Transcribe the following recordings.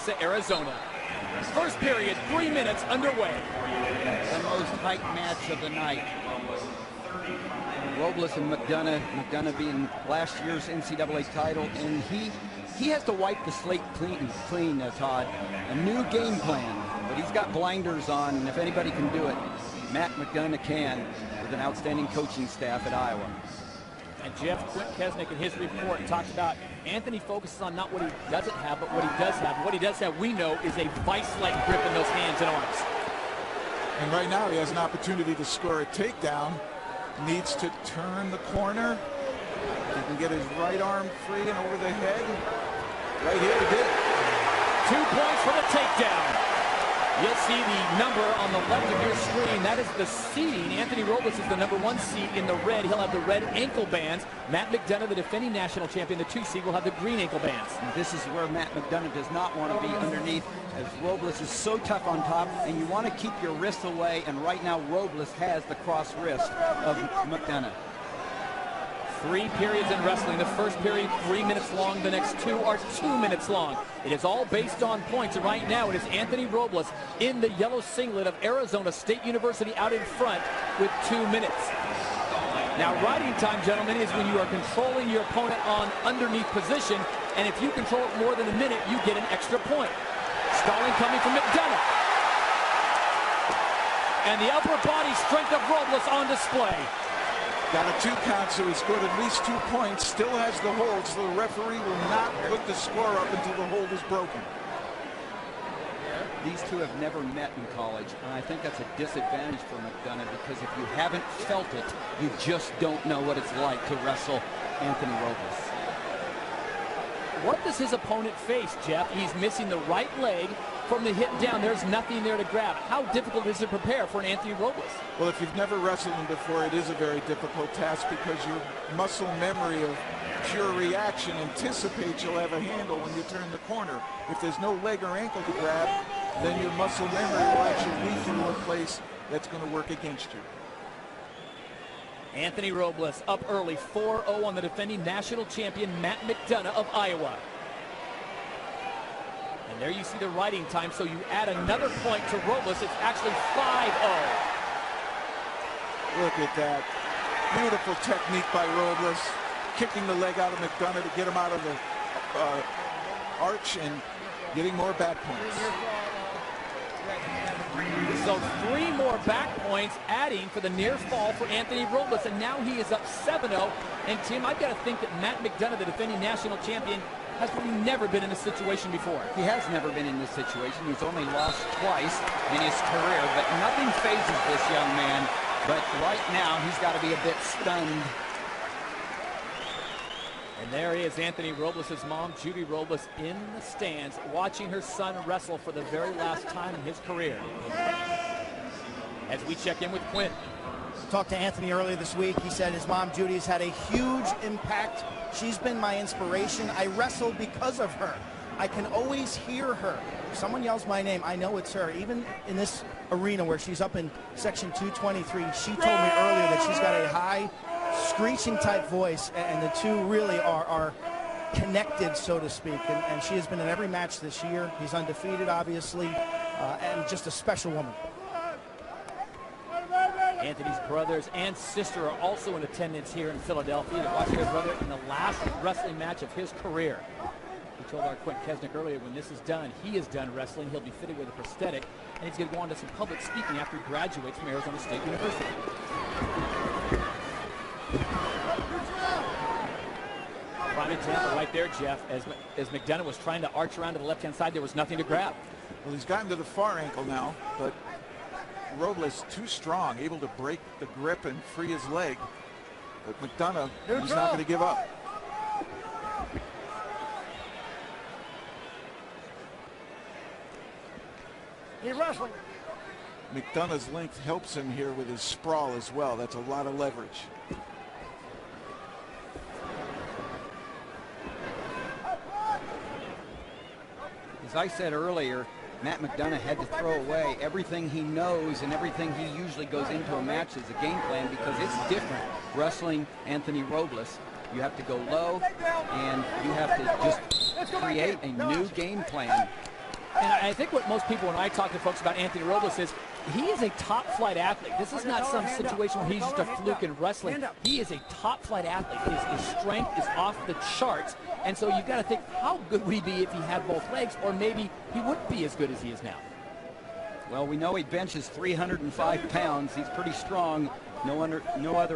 Mesa, Arizona. First period, 3 minutes underway. The most tight match of the night. Robles and McDonough. McDonough being last year's NCAA title, and he has to wipe the slate clean, Todd. A new game plan, but he's got blinders on, and if anybody can do it, Matt McDonough can, with an outstanding coaching staff at Iowa. And Jeff Kesnick in his report talked about Anthony focuses on not what he doesn't have, but what he does have. What he does have, we know, is a vice-like grip in those hands and arms. And right now he has an opportunity to score a takedown. Needs to turn the corner. He can get his right arm free and over the head. Right here, he did it. 2 points for the takedown. You'll see the number on the left of your screen. That is the seeding. Anthony Robles is the #1 seed in the red. He'll have the red ankle bands. Matt McDonough, the defending national champion, the 2 seed, will have the green ankle bands. And this is where Matt McDonough does not want to be underneath, as Robles is so tough on top, and you want to keep your wrists away, and right now Robles has the cross wrist of McDonough. 3 periods in wrestling. The first period 3 minutes long. The next 2 are 2 minutes long. It is all based on points. And right now it is Anthony Robles in the yellow singlet of Arizona State University out in front with 2 minutes. Now riding time, gentlemen, is when you are controlling your opponent on underneath position. And if you control it more than a minute, you get an extra point. Stalling coming from McDonough. And the upper body strength of Robles on display. Got a 2 count, so he scored at least 2 points. Still has the hold, so the referee will not put the score up until the hold is broken. These two have never met in college, and I think that's a disadvantage for McDonough, because if you haven't felt it, you just don't know what it's like to wrestle Anthony Robles. What does his opponent face, Jeff? He's missing the right leg from the hip down. There's nothing there to grab. How difficult is it to prepare for an Anthony Robles? Well, if you've never wrestled him before, it is a very difficult task, because your muscle memory of pure reaction anticipates you'll have a handle when you turn the corner. If there's no leg or ankle to grab, then your muscle memory will actually lead you to a place that's going to work against you. Anthony Robles up early, 4-0 on the defending national champion Matt McDonough of Iowa. And there you see the riding time, so you add another point to Robles. It's actually 5-0. Look at that. Beautiful technique by Robles. Kicking the leg out of McDonough to get him out of the arch and getting more back points. So 3 more back points, adding for the near fall for Anthony Robles, and now he is up 7-0. And Tim, I've got to think that Matt McDonough, the defending national champion, has really never been in this situation before. He has never been in this situation. He's only lost twice in his career, but nothing phases this young man. But right now, he's got to be a bit stunned. And there he is, Anthony Robles' mom, Judy Robles, in the stands, watching her son wrestle for the very last time in his career. As we check in with Quinn. Talked to Anthony earlier this week. He said his mom, Judy, has had a huge impact. She's been my inspiration. I wrestle because of her. I can always hear her. If someone yells my name, I know it's her. Even in this arena where she's up in section 223, she told me earlier that she's got a high, screeching type voice, and the two really are connected, so to speak. And she has been in every match this year. He's undefeated, obviously, and just a special woman. Anthony's brothers and sister are also in attendance here in Philadelphia to watch their brother in the last wrestling match of his career. We told our Quinn Kesnick earlier, when this is done, he is done wrestling. He'll be fitted with a prosthetic, and he's going to go on to some public speaking after he graduates from Arizona State University. Prime example right there, Jeff, as McDonough was trying to arch around to the left-hand side, there was nothing to grab. Well, he's gotten to the far ankle now, but Robles too strong, able to break the grip and free his leg. But McDonough, he's not going to give up. He's wrestling. McDonough's length helps him here with his sprawl as well. That's a lot of leverage. As I said earlier, Matt McDonough had to throw away everything he knows and everything he usually goes into a match as a game plan, because it's different wrestling Anthony Robles. You have to go low, and you have to just create a new game plan. And I think what most people, when I talk to folks about Anthony Robles, is he is a top-flight athlete. This is not some situation where he's just a fluke in wrestling. He is a top-flight athlete. His strength is off the charts. And so you've got to think, how good would he be if he had both legs? Or maybe he wouldn't be as good as he is now. Well, we know he benches 305 pounds. He's pretty strong. No other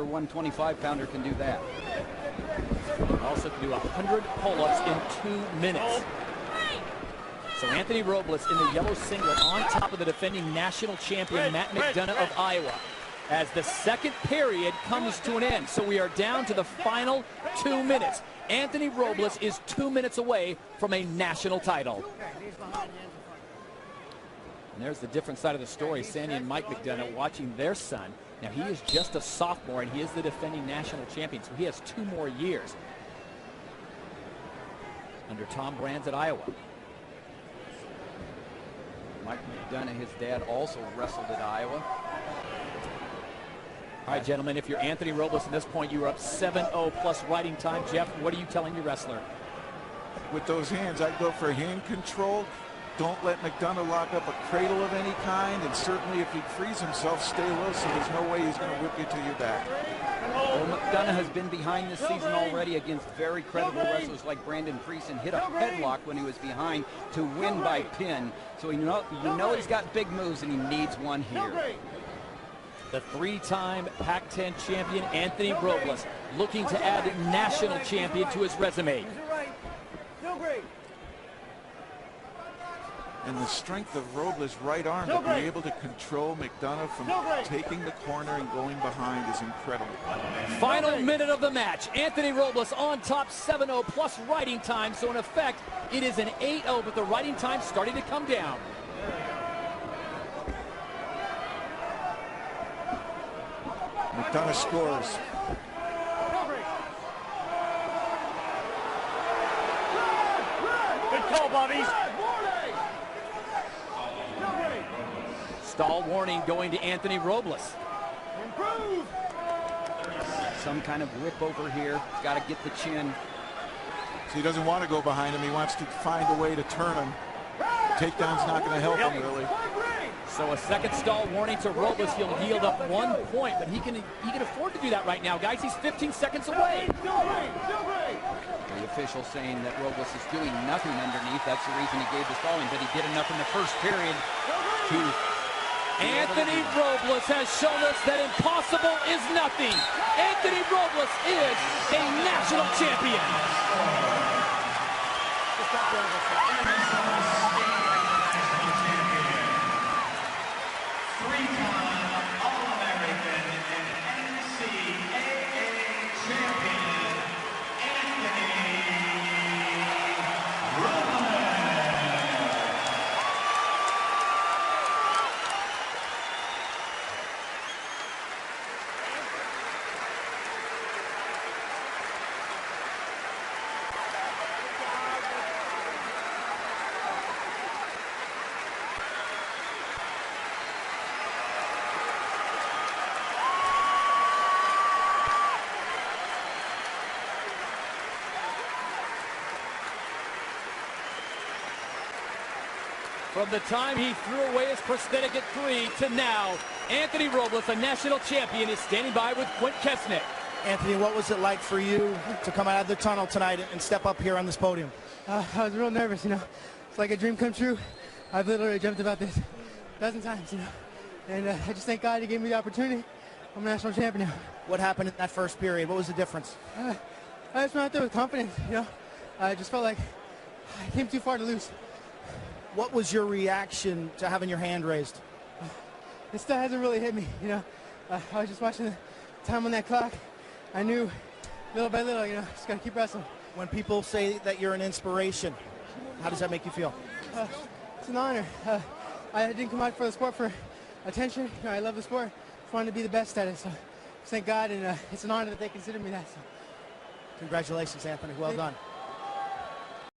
125-pounder can do that. Also can do 100 pull-ups in 2 minutes. So Anthony Robles in the yellow singlet on top of the defending national champion Matt McDonough of Iowa as the second period comes to an end. So we are down to the final 2 minutes. Anthony Robles is 2 minutes away from a national title. And there's the different side of the story. Sandy and Mike McDonough watching their son. Now he is just a sophomore and he is the defending national champion, so he has 2 more years under Tom Brands at Iowa. Mike McDonough, his dad, also wrestled at Iowa. All right, gentlemen, if you're Anthony Robles at this point, you are up 7-0 plus riding time. Jeff, what are you telling your wrestler? With those hands, I'd go for hand control. Don't let McDonough lock up a cradle of any kind, and certainly if he frees himself, stay low so there's no way he's going to whip you to your back. Well, McDonough has been behind this season already against very credible wrestlers like Brandon Priest and hit a headlock when he was behind to win by pin. So you know he's got big moves and he needs one here. The 3-time Pac-10 champion Anthony Robles looking to add national champion to his resume. And the strength of Robles' right arm to be able to control McDonough from taking the corner and going behind is incredible. Final minute of the match. Anthony Robles on top 7-0 plus riding time. So in effect, it is an 8-0, but the riding time starting to come down. McDonough scores. Good call, Bobby. Stall warning going to Anthony Robles. Some kind of whip over here. He's got to get the chin. So he doesn't want to go behind him. He wants to find a way to turn him. Takedown's not going to help him, really. So a second stall warning to Robles. He'll yield up 1 point, but he can afford to do that right now, guys. He's 15 seconds away. The official saying that Robles is doing nothing underneath. That's the reason he gave the stalling, but he did enough in the first period to... Anthony Robles has shown us that impossible is nothing. Anthony Robles is a national champion. From the time he threw away his prosthetic at 3 to now, Anthony Robles, a national champion, is standing by with Quint Kesnick. Anthony, what was it like for you to come out of the tunnel tonight and step up here on this podium? I was real nervous, you know. It's like a dream come true. I've literally dreamt about this a dozen times, you know. And I just thank God he gave me the opportunity. I'm a national champion now. What happened in that first period? What was the difference? I just went out there with confidence, you know. I just felt like I came too far to lose. What was your reaction to having your hand raised? It still hasn't really hit me, you know. I was just watching the time on that clock. I knew little by little, you know, just got to keep wrestling. When people say that you're an inspiration, how does that make you feel? It's an honor. I didn't come out for the sport for attention. You know, I love the sport. Just wanted to be the best at it. So thank God, and it's an honor that they consider me that. So. Congratulations, Anthony. Well done.